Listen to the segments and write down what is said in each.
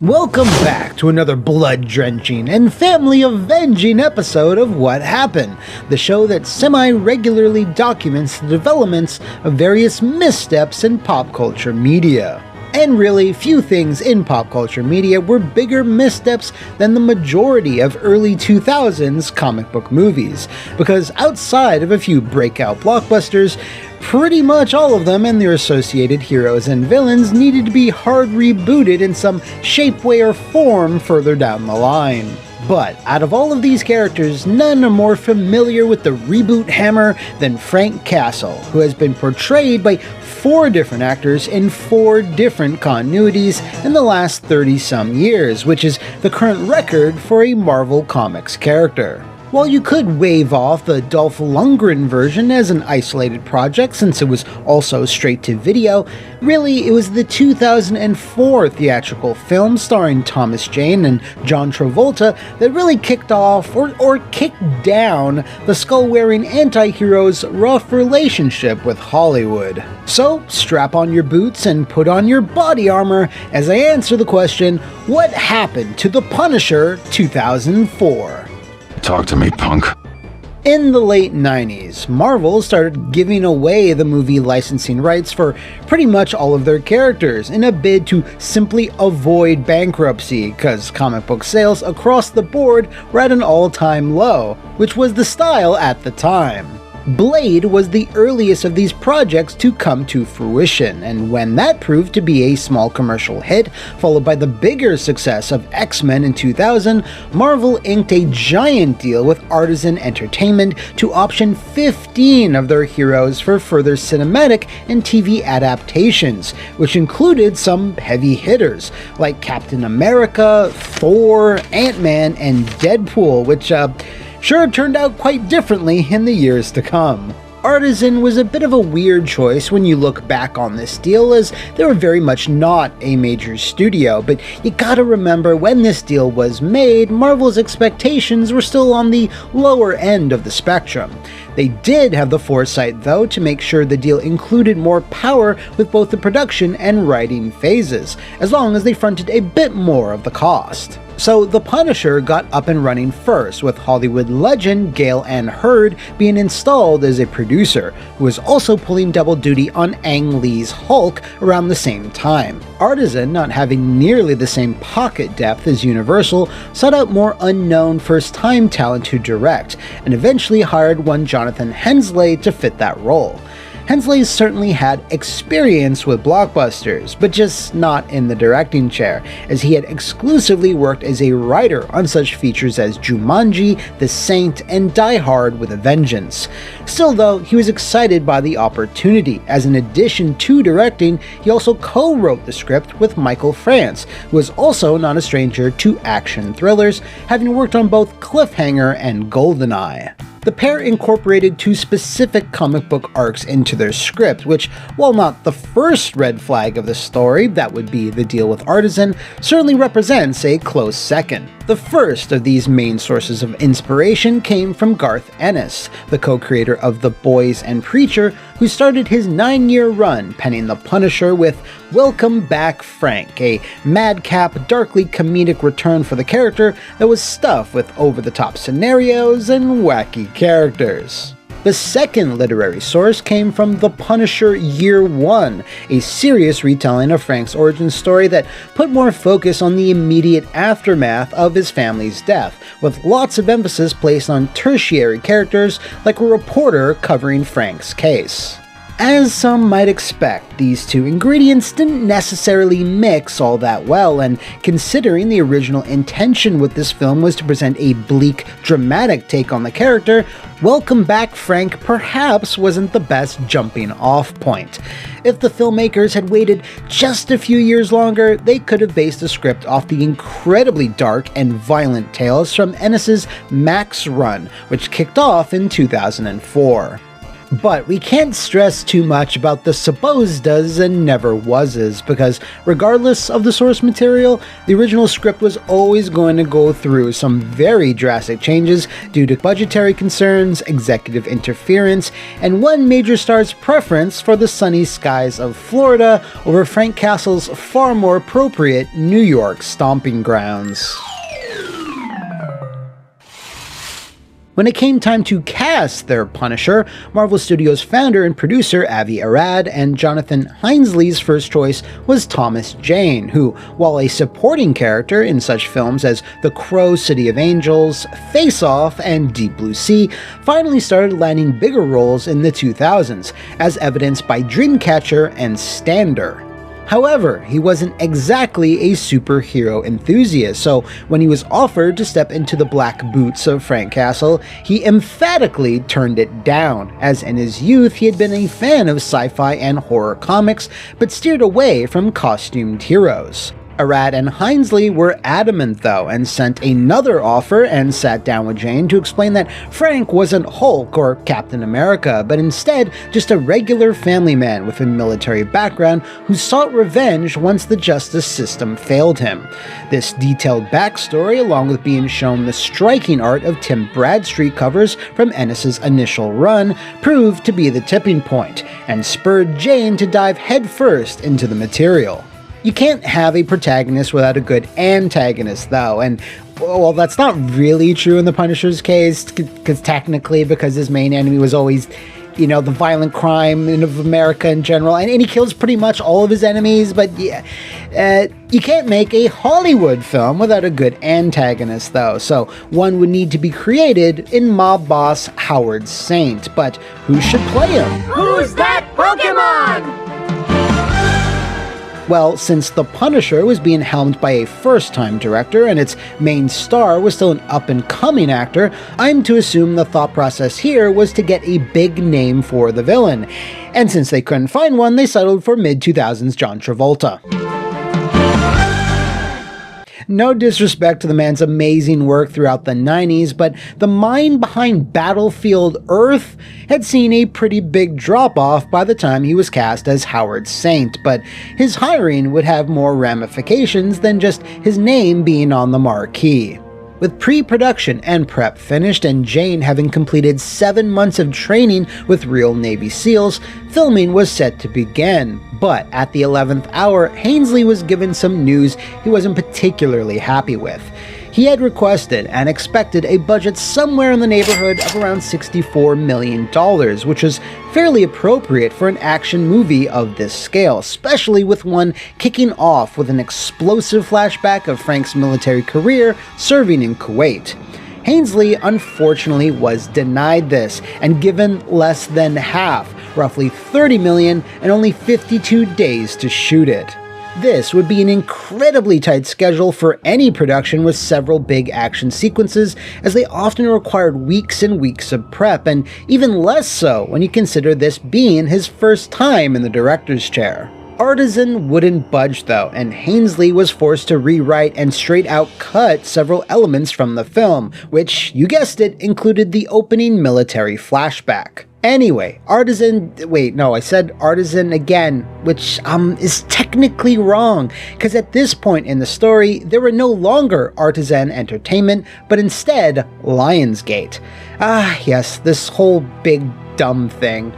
Welcome back to another blood-drenching and family-avenging episode of What Happened, the show that semi-regularly documents the developments of various missteps in pop culture media. And really, few things in pop culture media were bigger missteps than the majority of early 2000s comic book movies, because outside of a few breakout blockbusters, pretty much all of them and their associated heroes and villains needed to be hard rebooted in some shape, way, or form further down the line. But out of all of these characters, none are more familiar with the reboot hammer than Frank Castle, who has been portrayed by 4 different actors in 4 different continuities in the last 30-some years, which is the current record for a Marvel Comics character. While you could wave off the Dolph Lundgren version as an isolated project since it was also straight to video, really it was the 2004 theatrical film starring Thomas Jane and John Travolta that really kicked off, or kicked down, the skull-wearing anti-hero's rough relationship with Hollywood. So strap on your boots and put on your body armor as I answer the question, what happened to The Punisher 2004? Talk to me, punk. In the late 90s, Marvel started giving away the movie licensing rights for pretty much all of their characters in a bid to simply avoid bankruptcy, because comic book sales across the board were at an all-time low, which was the style at the time. Blade was the earliest of these projects to come to fruition, and when that proved to be a small commercial hit, followed by the bigger success of X-Men in 2000, Marvel inked a giant deal with Artisan Entertainment to option 15 of their heroes for further cinematic and TV adaptations, which included some heavy hitters, like Captain America, Thor, Ant-Man, and Deadpool, which, sure turned out quite differently in the years to come. Artisan was a bit of a weird choice when you look back on this deal, as they were very much not a major studio, but you gotta remember when this deal was made, Marvel's expectations were still on the lower end of the spectrum. They did have the foresight, though, to make sure the deal included more power with both the production and writing phases, as long as they fronted a bit more of the cost. So The Punisher got up and running first, with Hollywood legend Gale Anne Hurd being installed as a producer, who was also pulling double duty on Ang Lee's Hulk around the same time. Artisan, not having nearly the same pocket depth as Universal, sought out more unknown first-time talent to direct, and eventually hired one Jonathan Hensleigh to fit that role. Hensleigh certainly had experience with blockbusters, but just not in the directing chair, as he had exclusively worked as a writer on such features as Jumanji, The Saint, and Die Hard with a Vengeance. Still though, he was excited by the opportunity, as in addition to directing, he also co-wrote the script with Michael France, who was also not a stranger to action thrillers, having worked on both Cliffhanger and GoldenEye. The pair incorporated 2 specific comic book arcs into their script, which, while not the first red flag of the story, that would be the deal with Artisan, certainly represents a close second. The first of these main sources of inspiration came from Garth Ennis, the co-creator of The Boys and Preacher, who started his 9-year run penning The Punisher with Welcome Back Frank, a madcap, darkly comedic return for the character that was stuffed with over-the-top scenarios and wacky characters. The second literary source came from The Punisher Year One, a serious retelling of Frank's origin story that put more focus on the immediate aftermath of his family's death, with lots of emphasis placed on tertiary characters like a reporter covering Frank's case. As some might expect, these 2 ingredients didn't necessarily mix all that well, and considering the original intention with this film was to present a bleak, dramatic take on the character, Welcome Back Frank perhaps wasn't the best jumping off point. If the filmmakers had waited just a few years longer, they could have based the script off the incredibly dark and violent tales from Ennis's Max run, which kicked off in 2004. But we can't stress too much about the supposed does and never wases, because regardless of the source material, the original script was always going to go through some very drastic changes due to budgetary concerns, executive interference, and one major star's preference for the sunny skies of Florida over Frank Castle's far more appropriate New York stomping grounds. When it came time to cast their Punisher, Marvel Studios founder and producer Avi Arad and Jonathan Heinsley's first choice was Thomas Jane, who, while a supporting character in such films as The Crow, City of Angels, Face Off, and Deep Blue Sea, finally started landing bigger roles in the 2000s, as evidenced by Dreamcatcher and Stander. However, he wasn't exactly a superhero enthusiast, so when he was offered to step into the black boots of Frank Castle, he emphatically turned it down, as in his youth he had been a fan of sci-fi and horror comics, but steered away from costumed heroes. Arad and Heinsley were adamant though, and sent another offer and sat down with Jane to explain that Frank wasn't Hulk or Captain America, but instead just a regular family man with a military background who sought revenge once the justice system failed him. This detailed backstory, along with being shown the striking art of Tim Bradstreet covers from Ennis's initial run, proved to be the tipping point, and spurred Jane to dive headfirst into the material. You can't have a protagonist without a good antagonist, though, and, well, that's not really true in the Punisher's case, because technically, because his main enemy was always, the violent crime of America in general, and he kills pretty much all of his enemies, but yeah, you can't make a Hollywood film without a good antagonist, though, so one would need to be created in mob boss Howard Saint, but who should play him? Who's that Pokemon? Well, since The Punisher was being helmed by a first-time director and its main star was still an up-and-coming actor, I'm to assume the thought process here was to get a big name for the villain. And since they couldn't find one, they settled for mid-2000s John Travolta. No disrespect to the man's amazing work throughout the 90s, but the mind behind Battlefield Earth had seen a pretty big drop-off by the time he was cast as Howard Saint, but his hiring would have more ramifications than just his name being on the marquee. With pre-production and prep finished and Jane having completed 7 months of training with real Navy SEALs, filming was set to begin. But at the 11th hour, Heinsley was given some news he wasn't particularly happy with. He had requested and expected a budget somewhere in the neighborhood of around $64 million, which was fairly appropriate for an action movie of this scale, especially with one kicking off with an explosive flashback of Frank's military career serving in Kuwait. Heinsley unfortunately was denied this and given less than half, roughly $30 million, and only 52 days to shoot it. This would be an incredibly tight schedule for any production with several big action sequences, as they often required weeks and weeks of prep, and even less so when you consider this being his first time in the director's chair. Artisan wouldn't budge though, and Heinsley was forced to rewrite and straight out cut several elements from the film, which, you guessed it, included the opening military flashback. Anyway, Artisan again, which is technically wrong, because at this point in the story, there were no longer Artisan Entertainment, but instead Lionsgate. Yes, this whole big dumb thing.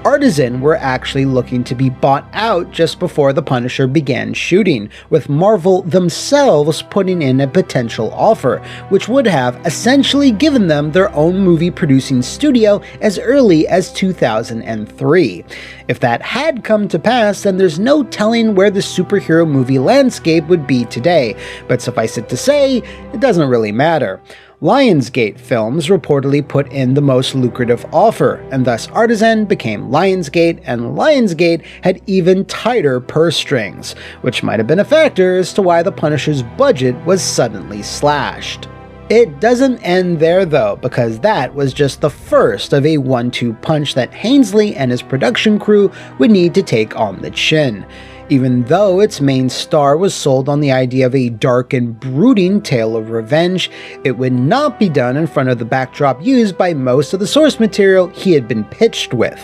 Artisan were actually looking to be bought out just before The Punisher began shooting, with Marvel themselves putting in a potential offer, which would have essentially given them their own movie-producing studio as early as 2003. If that had come to pass, then there's no telling where the superhero movie landscape would be today, but suffice it to say, it doesn't really matter. Lionsgate Films reportedly put in the most lucrative offer, and thus Artisan became Lionsgate, and Lionsgate had even tighter purse strings, which might have been a factor as to why The Punisher's budget was suddenly slashed. It doesn't end there though, because that was just the first of a 1-2 punch that Heinsley and his production crew would need to take on the chin. Even though its main star was sold on the idea of a dark and brooding tale of revenge, it would not be done in front of the backdrop used by most of the source material he had been pitched with.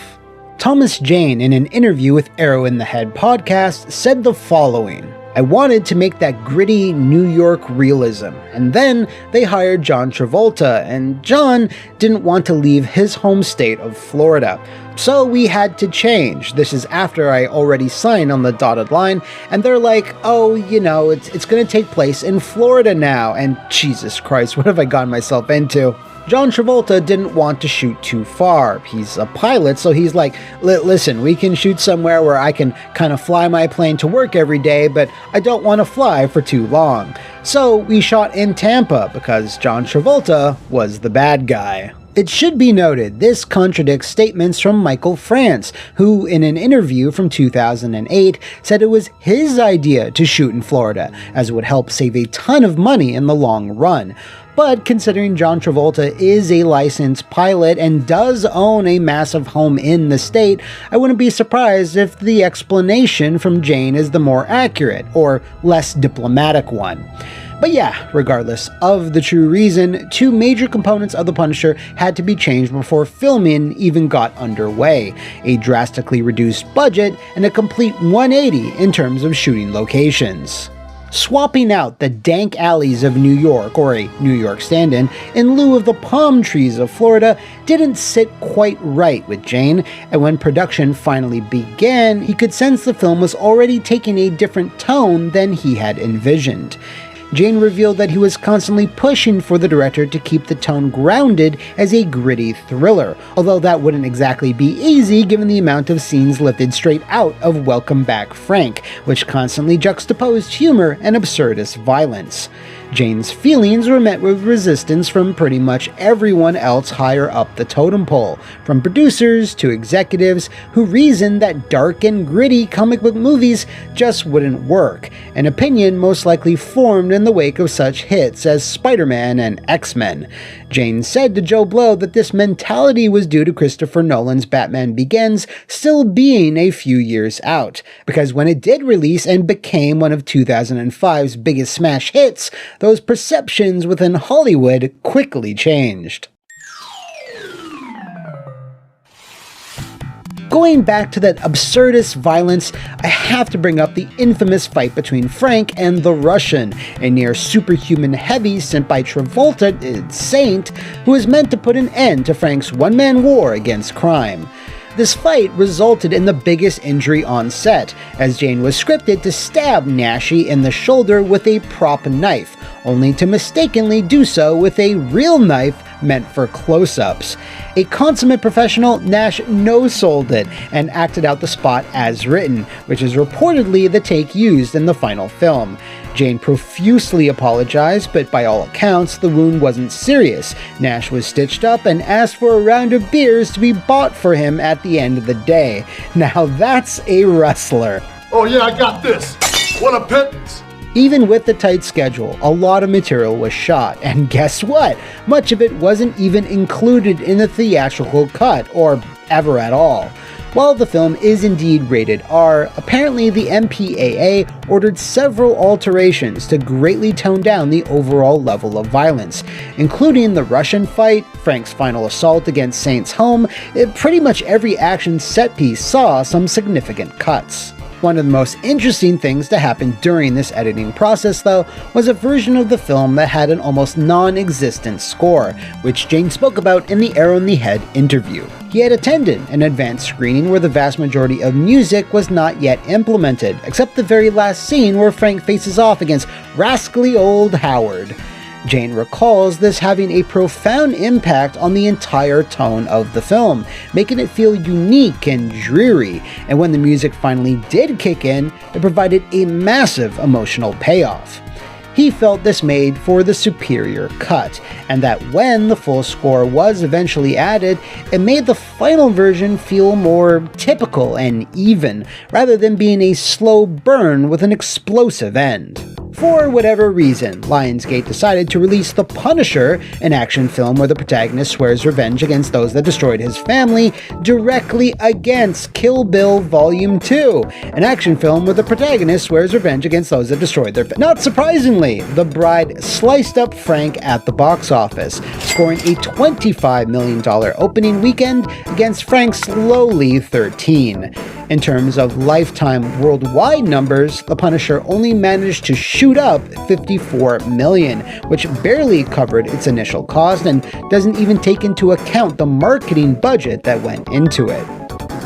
Thomas Jane, in an interview with Arrow in the Head podcast, said the following: "I wanted to make that gritty New York realism, and then they hired John Travolta, and John didn't want to leave his home state of Florida. So we had to change. This is after I already signed on the dotted line, and they're like, oh, it's gonna take place in Florida now, and Jesus Christ, what have I gotten myself into?" John Travolta didn't want to shoot too far. He's a pilot, so he's like, listen, we can shoot somewhere where I can kind of fly my plane to work every day, but I don't want to fly for too long. So we shot in Tampa because John Travolta was the bad guy. It should be noted, this contradicts statements from Michael France, who in an interview from 2008 said it was his idea to shoot in Florida, as it would help save a ton of money in the long run. But considering John Travolta is a licensed pilot and does own a massive home in the state, I wouldn't be surprised if the explanation from Jane is the more accurate, or less diplomatic one. But yeah, regardless of the true reason, two major components of The Punisher had to be changed before filming even got underway: a drastically reduced budget and a complete 180 in terms of shooting locations. Swapping out the dank alleys of New York, or a New York stand-in lieu of the palm trees of Florida, didn't sit quite right with Jane, and when production finally began, he could sense the film was already taking a different tone than he had envisioned. Jane revealed that he was constantly pushing for the director to keep the tone grounded as a gritty thriller, although that wouldn't exactly be easy given the amount of scenes lifted straight out of Welcome Back Frank, which constantly juxtaposed humor and absurdist violence. Jane's feelings were met with resistance from pretty much everyone else higher up the totem pole, from producers to executives who reasoned that dark and gritty comic book movies just wouldn't work, an opinion most likely formed in the wake of such hits as Spider-Man and X-Men. Jane said to Joe Blow that this mentality was due to Christopher Nolan's Batman Begins still being a few years out, because when it did release and became one of 2005's biggest smash hits, those perceptions within Hollywood quickly changed. Going back to that absurdist violence, I have to bring up the infamous fight between Frank and the Russian, a near superhuman heavy sent by Travolta, Saint, who is meant to put an end to Frank's one-man war against crime. This fight resulted in the biggest injury on set, as Jane was scripted to stab Naschy in the shoulder with a prop knife, only to mistakenly do so with a real knife meant for close-ups. A consummate professional, Nash no-sold it and acted out the spot as written, which is reportedly the take used in the final film. Jane profusely apologized, but by all accounts, the wound wasn't serious. Nash was stitched up and asked for a round of beers to be bought for him at the end of the day. Now that's a wrestler. Oh yeah, I got this. What a pittance. Even with the tight schedule, a lot of material was shot, and guess what? Much of it wasn't even included in the theatrical cut, or ever at all. While the film is indeed rated R, apparently the MPAA ordered several alterations to greatly tone down the overall level of violence, including the Russian fight, Frank's final assault against Saint's home. Pretty much every action set piece saw some significant cuts. One of the most interesting things to happen during this editing process, though, was a version of the film that had an almost non-existent score, which Jane spoke about in the Arrow in the Head interview. He had attended an advanced screening where the vast majority of music was not yet implemented, except the very last scene where Frank faces off against rascally old Howard. Jane recalls this having a profound impact on the entire tone of the film, making it feel unique and dreary, and when the music finally did kick in, it provided a massive emotional payoff. He felt this made for the superior cut, and that when the full score was eventually added, it made the final version feel more typical and even, rather than being a slow burn with an explosive end. For whatever reason, Lionsgate decided to release The Punisher, an action film where the protagonist swears revenge against those that destroyed his family, directly against Kill Bill Volume 2, an action film where the protagonist swears revenge against those that destroyed their family. Not surprisingly, The Bride sliced up Frank at the box office, scoring a $25 million opening weekend against Frank's lowly 13. In terms of lifetime worldwide numbers, The Punisher only managed to shoot up $54 million, which barely covered its initial cost and doesn't even take into account the marketing budget that went into it.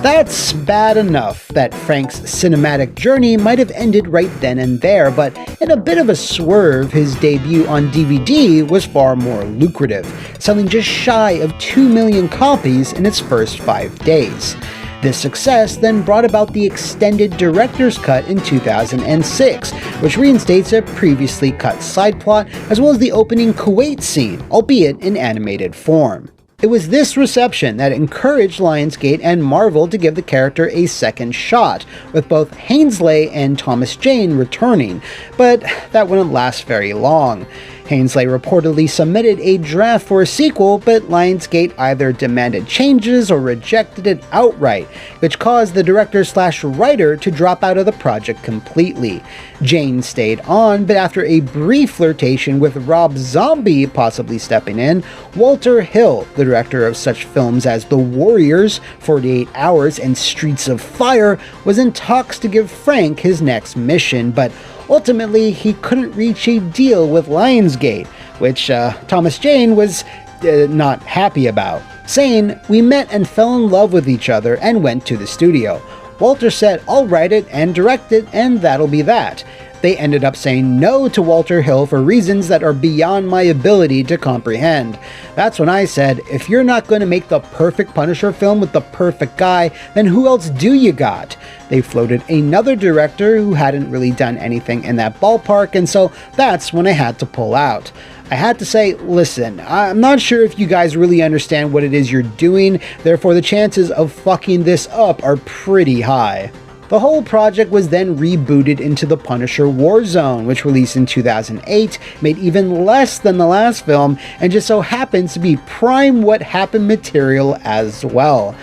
That's bad enough that Frank's cinematic journey might have ended right then and there, but in a bit of a swerve, his debut on DVD was far more lucrative, selling just shy of 2 million copies in its first 5 days. This success then brought about the extended director's cut in 2006, which reinstates a previously cut side plot as well as the opening Kuwait scene, albeit in animated form. It was this reception that encouraged Lionsgate and Marvel to give the character a second shot, with both Hainsley and Thomas Jane returning, but that wouldn't last very long. Hainsley reportedly submitted a draft for a sequel, but Lionsgate either demanded changes or rejected it outright, which caused the director/writer to drop out of the project completely. Jane stayed on, but after a brief flirtation with Rob Zombie possibly stepping in, Walter Hill, the director of such films as The Warriors, 48 Hours, and Streets of Fire, was in talks to give Frank his next mission, but ultimately, he couldn't reach a deal with Lionsgate, which Thomas Jane was not happy about, saying, "We met and fell in love with each other and went to the studio. Walter said, I'll write it and direct it, and that'll be that." They ended up saying no to Walter Hill for reasons that are beyond my ability to comprehend. That's when I said, if you're not going to make the perfect Punisher film with the perfect guy, then who else do you got? They floated another director who hadn't really done anything in that ballpark, and so that's when I had to pull out. I had to say, listen, I'm not sure if you guys really understand what it is you're doing, therefore the chances of fucking this up are pretty high. The whole project was then rebooted into The Punisher Warzone, which released in 2008, made even less than the last film, and just so happens to be prime What Happened material as well.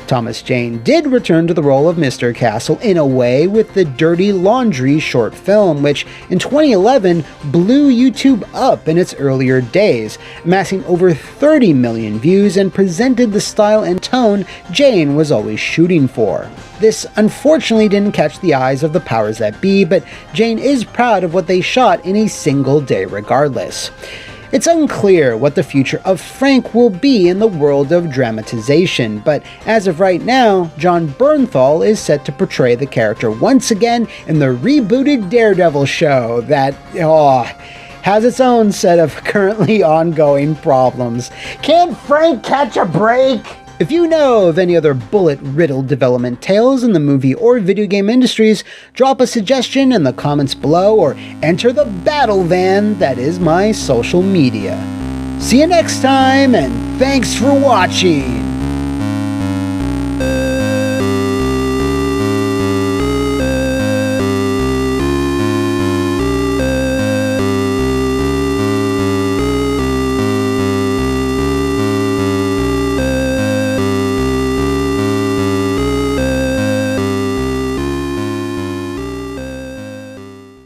Thomas Jane did return to the role of Mr. Castle in a way with the Dirty Laundry short film, which in 2011 blew YouTube up in its earlier days, amassing over 30 million views and presented the style and tone Jane was always shooting for. This unfortunately didn't catch the eyes of the powers that be, but Jane is proud of what they shot in a single day regardless. It's unclear what the future of Frank will be in the world of dramatization, but as of right now, Jon Bernthal is set to portray the character once again in the rebooted Daredevil show that, has its own set of currently ongoing problems. Can't Frank catch a break? If you know of any other bullet-riddled development tales in the movie or video game industries, drop a suggestion in the comments below or enter the battle van that is my social media. See you next time, and thanks for watching!